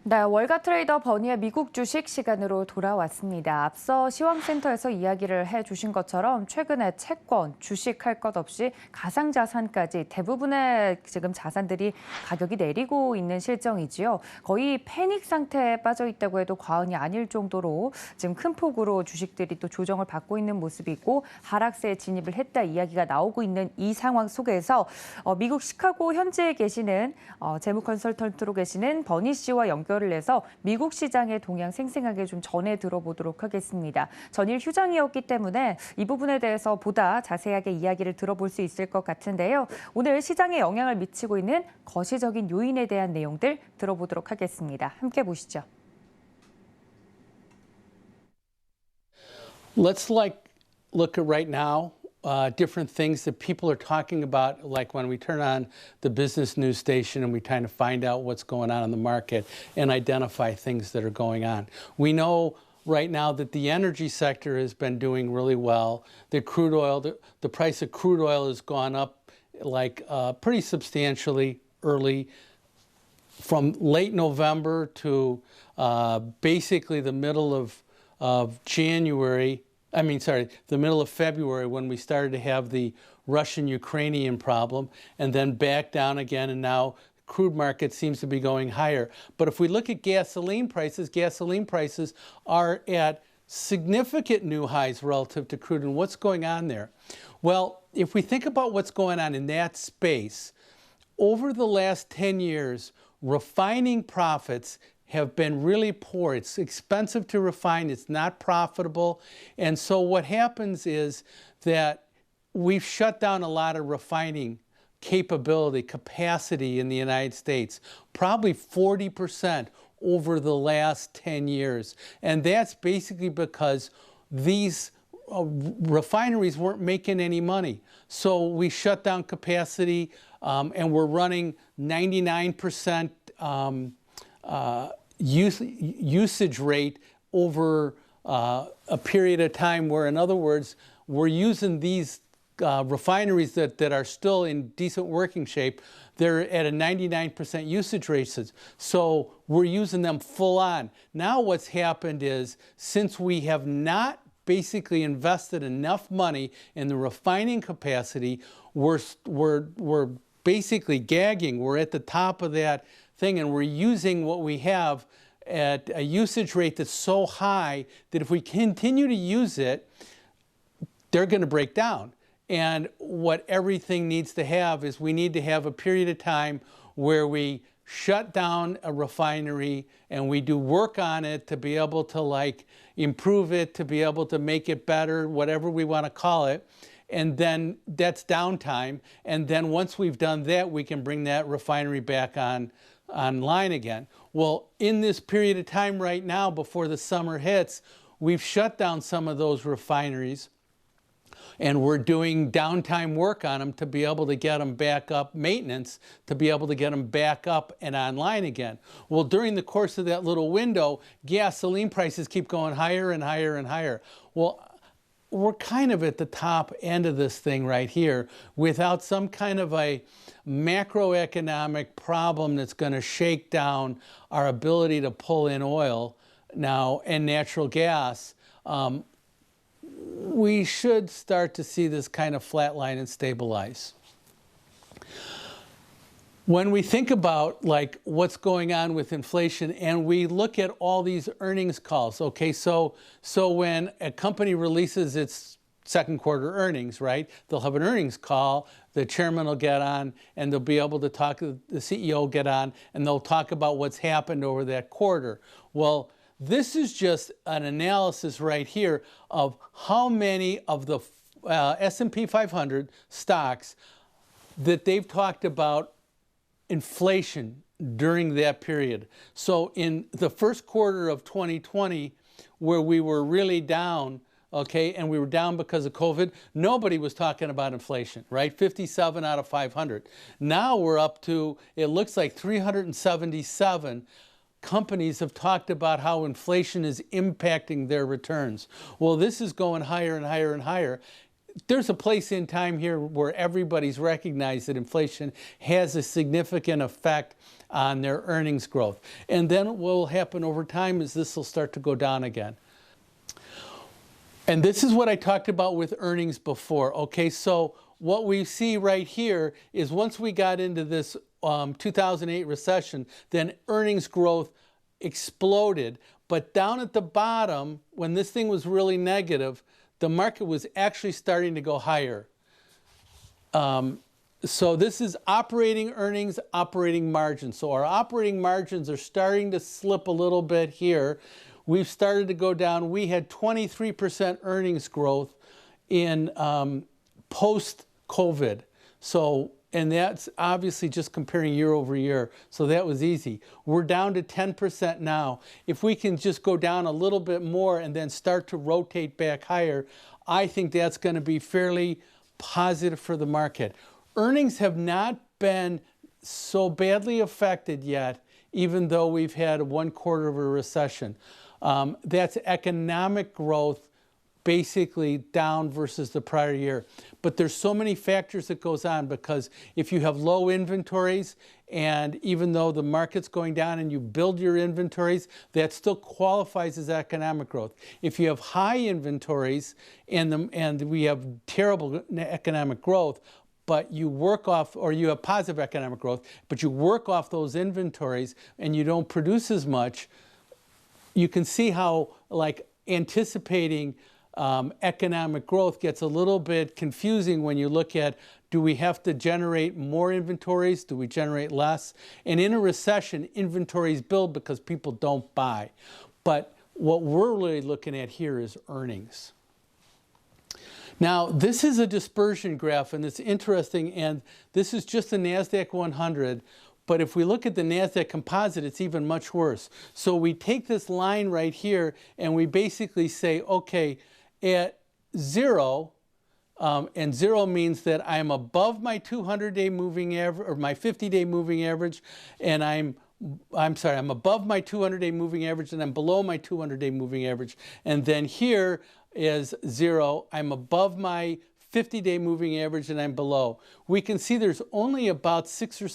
네, 월가 트레이더 버니의 미국 주식 시간으로 돌아왔습니다. 앞서 시황센터에서 이야기를 해주신 것처럼 최근에 채권, 주식 할 것 없이 가상자산까지 대부분의 지금 자산들이 가격이 내리고 있는 실정이지요. 거의 패닉 상태에 빠져 있다고 해도 과언이 아닐 정도로 지금 큰 폭으로 주식들이 또 조정을 받고 있는 모습이고 하락세에 진입을 했다 이야기가 나오고 있는 이 상황 속에서 미국 시카고 현지에 계시는 재무 컨설턴트로 계시는 버니 씨와 연결을 해서 미국 시장의 동향 생생하게 좀 전해 들어보도록 하겠습니다. 전일 휴장이었기 때문에 이 부분에 대해서 보다 자세하게 이야기를 들어볼 수 있을 것 같은데요. 오늘 시장에 영향을 미치고 있는 거시적인 요인에 대한 내용들 들어보도록 하겠습니다. 함께 보시죠. Let's look at right now. Different things that people are talking about, like when we turn on the business news station and we kind of find out what's going on in the market and identify things that are going on. We know right now that the energy sector has been doing really well. The crude oil, the price of crude oil has gone up pretty substantially early from late November to basically the middle of January. The middle of February when we started to have the Russian-Ukrainian problem, and then back down again, and now crude market seems to be going higher. But if we look at gasoline prices are at significant new highs relative to crude. And what's going on there? Well, if we think about what's going on in that space, over the last 10 years, refining profits have been really poor. It's expensive to refine, it's not profitable. And so what happens is that we've shut down a lot of refining capacity in the United States, probably 40% over the last 10 years. And that's basically because these refineries weren't making any money. So we shut down capacity and we're running 99% usage rate over a period of time where, in other words, we're using these refineries that are still in decent working shape. They're at a 99% usage rate, so we're using them full on. Now what's happened is, since we have not basically invested enough money in the refining capacity, we're basically gagging. We're at the top of that thing, and we're using what we have at a usage rate that's so high that if we continue to use it, they're going to break down. And what everything needs to have is, we need to have a period of time where we shut down a refinery and we do work on it to be able to improve it, to be able to make it better, whatever we want to call it. And then that's downtime. And then once we've done that, we can bring that refinery back online again. Well, in this period of time right now, before the summer hits, we've shut down some of those refineries, and we're doing downtime work on them to be able to get them back up, maintenance, to be able to get them back up and online again. Well, during the course of that little window, gasoline prices keep going higher and higher and higher. Well, we're kind of at the top end of this thing right here, without some kind of a macroeconomic problem that's going to shake down our ability to pull in oil now and natural gas. We should start to see this kind of flatline and stabilize. When we think about what's going on with inflation, and we look at all these earnings calls, okay, so when a company releases its second quarter earnings, right, they'll have an earnings call, the chairman will get on, and they'll be able to talk, the CEO will get on, and they'll talk about what's happened over that quarter. Well, this is just an analysis right here of how many of the S&P 500 stocks that they've talked about inflation during that period. So in the first quarter of 2020, where we were really down, okay, and we were down because of COVID, nobody was talking about inflation, right? 57 out of 500. Now we're up to, it looks like 377 companies have talked about how inflation is impacting their returns. Well, this is going higher and higher and higher. there's a place in time here where everybody's recognized that inflation has a significant effect on their earnings growth. And then what will happen over time is this will start to go down again. And this is what I talked about with earnings before. Okay, so what we see right here is once we got into this 2008 recession, then earnings growth exploded. But down at the bottom, when this thing was really negative, the market was actually starting to go higher. So this is operating earnings, operating margins. So our operating margins are starting to slip a little bit here. We've started to go down. We had 23% earnings growth in post-COVID. So, and that's obviously just comparing year over year. So that was easy. We're down to 10% now. If we can just go down a little bit more and then start to rotate back higher, I think that's going to be fairly positive for the market. Earnings have not been so badly affected yet, even though we've had 1/4 of a recession. That's economic growth basically down versus the prior year. But there's so many factors that goes on, because if you have low inventories, and even though the market's going down and you build your inventories, that still qualifies as economic growth. If you have high inventories and we have terrible economic growth, but you work off, or you have positive economic growth, but you work off those inventories and you don't produce as much, you can see how, like, anticipating economic growth gets a little bit confusing when you look at, do we have to generate more inventories? Do we generate less? And in a recession, inventories build because people don't buy. But what we're really looking at here is earnings. Now, this is a dispersion graph, and it's interesting, and this is just the NASDAQ 100. But if we look at the NASDAQ composite, it's even much worse. So we take this line right here, and we basically say, okay, at 0, and 0 means that I'm above my 200-day moving average, or my 50-day moving average, and I'm above my 200-day moving average, and I'm below my 200-day moving average. And then here is 0, I'm above my 50-day moving average, and I'm below. We can see there's only about 6 or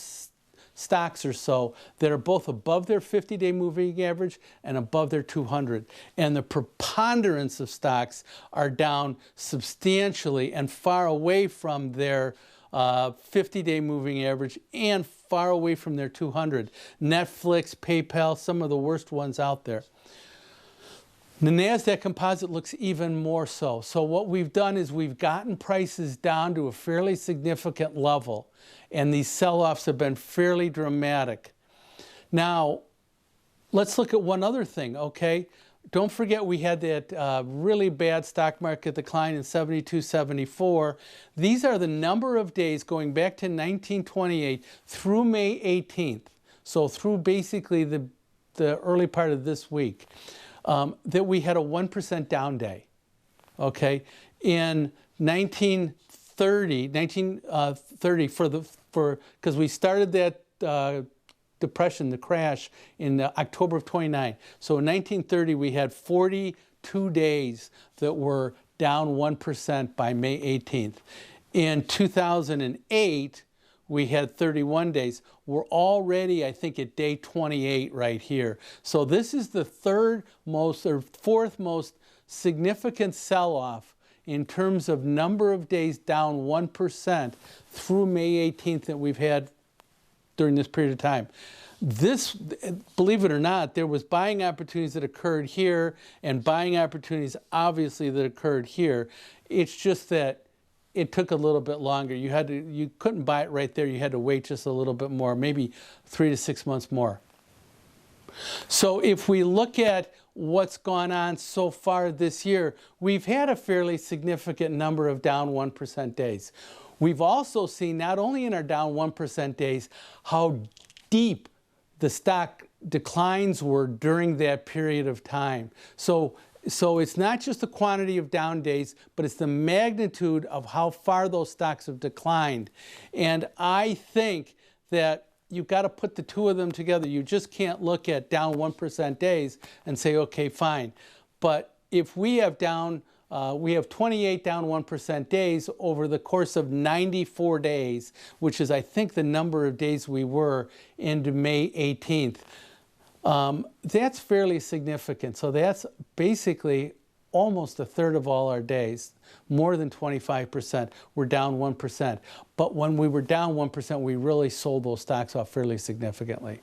stocks or so that are both above their 50-day moving average and above their 200. And the preponderance of stocks are down substantially and far away from their 50-day moving average and far away from their 200. Netflix, PayPal, some of the worst ones out there. The NASDAQ composite looks even more so. So what we've done is we've gotten prices down to a fairly significant level, and these sell-offs have been fairly dramatic. Now, let's look at one other thing, okay? Don't forget we had that really bad stock market decline in 72, 74. These are the number of days going back to 1928 through May 18th, so through basically the early part of this week. That we had a 1% down day, okay? In 1930, because we started that depression, the crash, in October of 29. So in 1930, we had 42 days that were down 1% by May 18th. In 2008, we had 31 days. We're already, I think, at day 28 right here. So this is the third most or fourth most significant sell-off in terms of number of days down 1% through May 18th that we've had during this period of time. This, believe it or not, there was buying opportunities that occurred here and buying opportunities, obviously, that occurred here. It's just that it took a little bit longer. You couldn't buy it right there. You had to wait just a little bit more, maybe 3 to 6 months more. So if we look at what's gone on so far this year, we've had a fairly significant number of down 1% days. We've also seen, not only in our down 1% days, how deep the stock declines were during that period of time. So it's not just the quantity of down days, but it's the magnitude of how far those stocks have declined. And I think that you've got to put the two of them together. You just can't look at down 1% days and say, okay, fine. But if we have down we have 28 down 1% days over the course of 94 days, which is, I think, the number of days we were into May 18th. That's fairly significant. So that's basically almost a third of all our days, more than 25%. We're down 1%. But when we were down 1%, we really sold those stocks off fairly significantly.